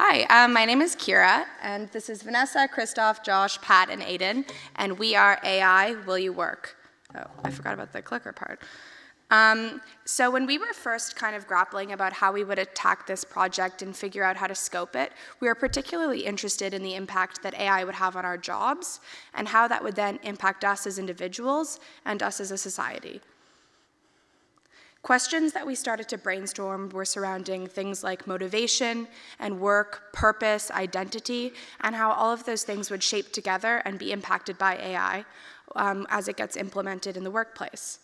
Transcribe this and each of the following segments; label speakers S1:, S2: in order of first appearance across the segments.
S1: Hi, my name is Kira, and this is Vanessa, Christoph, Josh, Pat, and Aiden, and we are AI, Will You Work? Oh, I forgot about the clicker part. So when we were first kind of grappling about how we would attack this project and figure out how to scope it, we were particularly interested in the impact that AI would have on our jobs and how that would then impact us as individuals and us as a society. Questions that we started to brainstorm were surrounding things like motivation and work, purpose, identity, and how all of those things would shape together and be impacted by AI as it gets implemented in the workplace.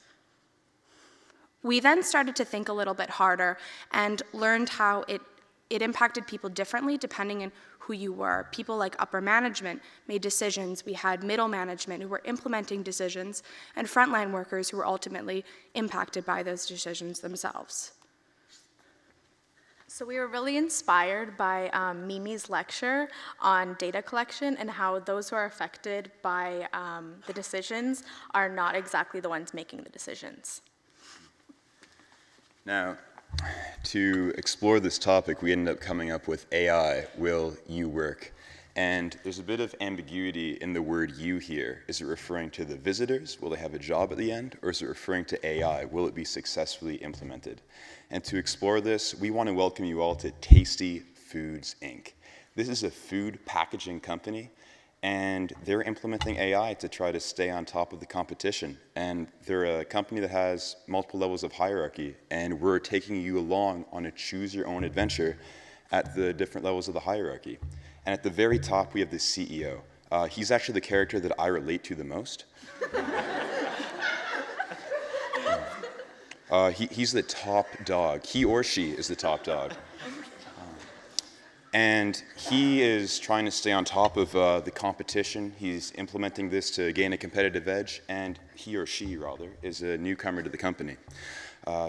S1: We then started to think a little bit harder and learned how it impacted people differently depending on who you were. People like upper management made decisions. We had middle management who were implementing decisions, and frontline workers who were ultimately impacted by those decisions themselves.
S2: So we were really inspired by Mimi's lecture on data collection and how those who are affected by the decisions are not exactly the ones making the decisions.
S3: Now, to explore this topic, we ended up coming up with AI, Will You Work? And there's a bit of ambiguity in the word you here. Is it referring to the visitors? Will they have a job at the end? Or is it referring to AI? Will it be successfully implemented? And to explore this, we want to welcome you all to Tasty Foods, Inc. This is a food packaging company, and they're implementing AI to try to stay on top of the competition. And they're a company that has multiple levels of hierarchy, and we're taking you along on a choose-your-own adventure at the different levels of the hierarchy. And at the very top, we have the CEO. He's actually the character that I relate to the most. He's the top dog. He or she is the top dog. And he is trying to stay on top of the competition. He's implementing this to gain a competitive edge, and he or she, rather, is a newcomer to the company.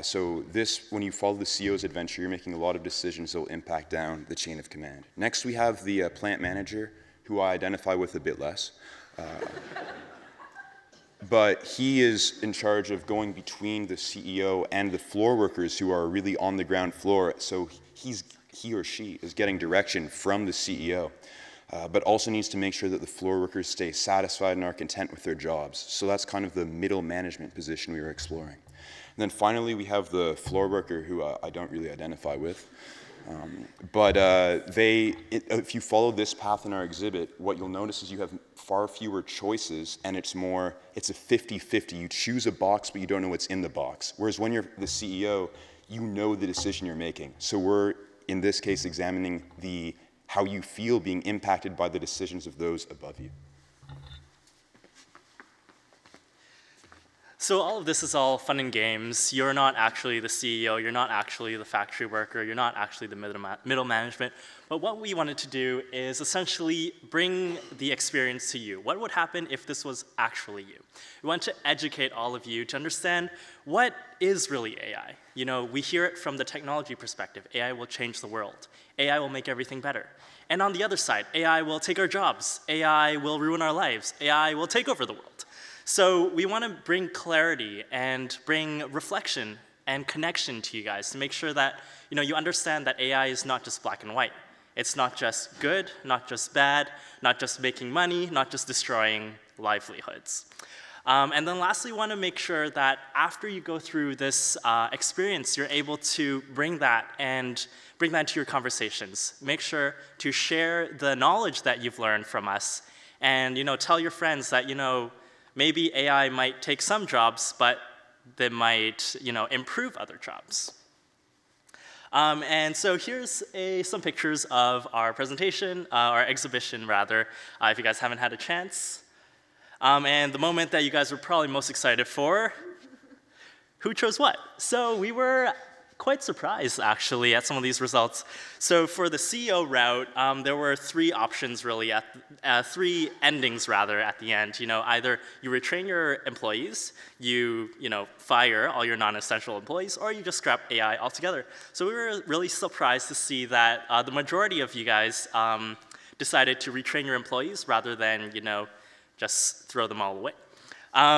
S3: So this, when you follow the CEO's adventure, you're making a lot of decisions that will impact down the chain of command. Next, we have the plant manager, who I identify with a bit less. But he is in charge of going between the CEO and the floor workers who are really on the ground floor. So he or she is getting direction from the CEO, but also needs to make sure that the floor workers stay satisfied and are content with their jobs. So that's kind of the middle management position we were exploring. And then finally, we have the floor worker, who I don't really identify with. If you follow this path in our exhibit, what you'll notice is you have far fewer choices, and it's a 50-50. You choose a box, but you don't know what's in the box. Whereas when you're the CEO, you know the decision you're making. So we're, in this case, examining how you feel being impacted by the decisions of those above you.
S4: So all of this is all fun and games. You're not actually the CEO, you're not actually the factory worker, you're not actually the middle management. But what we wanted to do is essentially bring the experience to you. What would happen if this was actually you? We want to educate all of you to understand what is really AI. You know, we hear it from the technology perspective. AI will change the world. AI will make everything better. And on the other side, AI will take our jobs. AI will ruin our lives. AI will take over the world. So we want to bring clarity and bring reflection and connection to you guys to make sure that you understand that AI is not just black and white. It's not just good, not just bad, not just making money, not just destroying livelihoods. And then lastly, we want to make sure that after you go through this experience, you're able to bring that to your conversations. Make sure to share the knowledge that you've learned from us, and tell your friends that maybe AI might take some jobs, but they might, improve other jobs. And so here's some pictures of our presentation, our exhibition rather, if you guys haven't had a chance. And the moment that you guys were probably most excited for, who chose what? So we were quite surprised, actually, at some of these results. So for the CEO route, there were three options, really, three endings, rather, at the end. Either you retrain your employees, you fire all your non-essential employees, or you just scrap AI altogether. So we were really surprised to see that the majority of you guys decided to retrain your employees rather than, just throw them all away.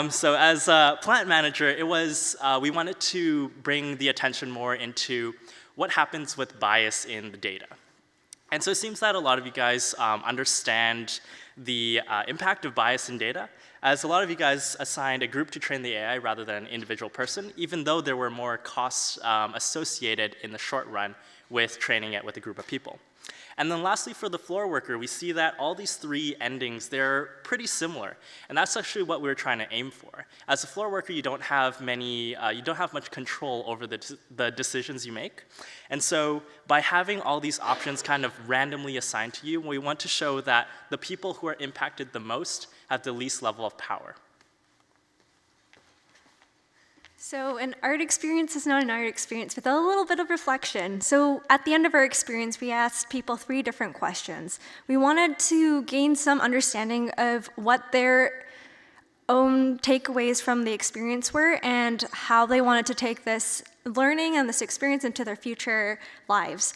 S4: So as a plant manager, we wanted to bring the attention more into what happens with bias in the data. And so it seems that a lot of you guys understand the impact of bias in data, as a lot of you guys assigned a group to train the AI rather than an individual person, even though there were more costs associated in the short run with training it with a group of people. And then lastly, for the floor worker, we see that all these three endings, they're pretty similar. And that's actually what we're trying to aim for. As a floor worker, you don't have much control over the decisions you make. And so by having all these options kind of randomly assigned to you, we want to show that the people who are impacted the most have the least level of power.
S5: So an art experience is not an art experience without a little bit of reflection. So at the end of our experience, we asked people 3 different questions. We wanted to gain some understanding of what their own takeaways from the experience were and how they wanted to take this learning and this experience into their future lives.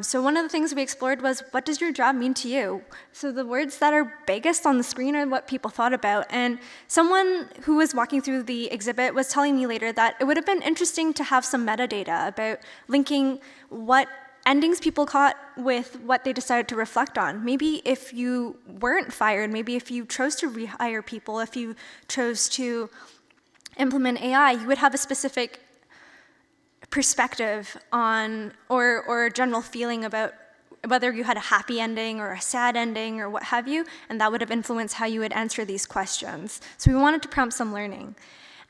S5: So one of the things we explored was, what does your job mean to you? So the words that are biggest on the screen are what people thought about. And someone who was walking through the exhibit was telling me later that it would have been interesting to have some metadata about linking what endings people caught with what they decided to reflect on. Maybe if you weren't fired, maybe if you chose to rehire people, if you chose to implement AI, you would have a specific perspective on, or a general feeling about whether you had a happy ending or a sad ending or what have you, and that would have influenced how you would answer these questions. So we wanted to prompt some learning.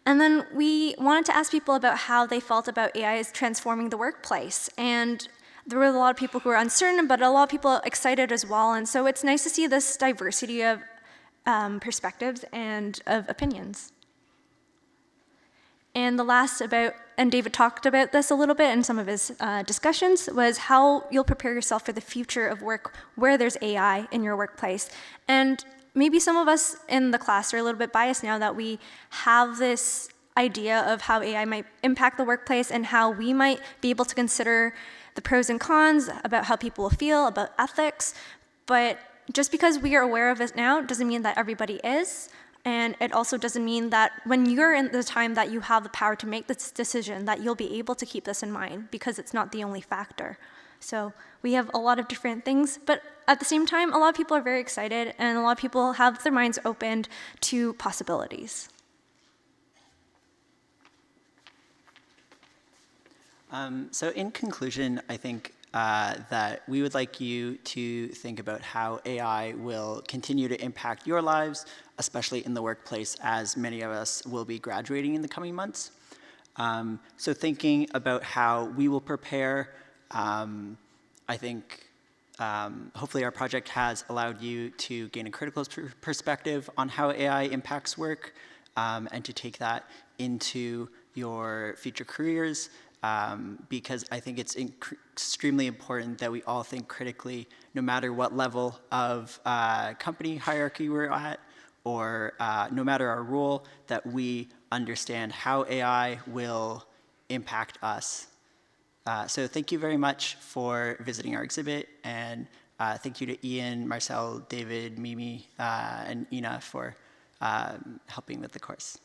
S5: And then we wanted to ask people about how they felt about AI as transforming the workplace. And there were a lot of people who were uncertain, but a lot of people excited as well. And so it's nice to see this diversity of perspectives and of opinions. And the last and David talked about this a little bit in some of his discussions, was how you'll prepare yourself for the future of work where there's AI in your workplace. And maybe some of us in the class are a little bit biased now that we have this idea of how AI might impact the workplace and how we might be able to consider the pros and cons about how people will feel, about ethics. But just because we are aware of it now doesn't mean that everybody is. And it also doesn't mean that when you're in the time that you have the power to make this decision, that you'll be able to keep this in mind, because it's not the only factor. So we have a lot of different things, but at the same time, a lot of people are very excited, and a lot of people have their minds opened to possibilities.
S6: So in conclusion, I think that we would like you to think about how AI will continue to impact your lives, especially in the workplace, as many of us will be graduating in the coming months. So thinking about how we will prepare, I think hopefully our project has allowed you to gain a critical perspective on how AI impacts work, and to take that into your future careers. Because I think it's extremely important that we all think critically, no matter what level of company hierarchy we're at, or no matter our role, that we understand how AI will impact us. So thank you very much for visiting our exhibit, and thank you to Ian, Marcel, David, Mimi, and Ina for helping with the course.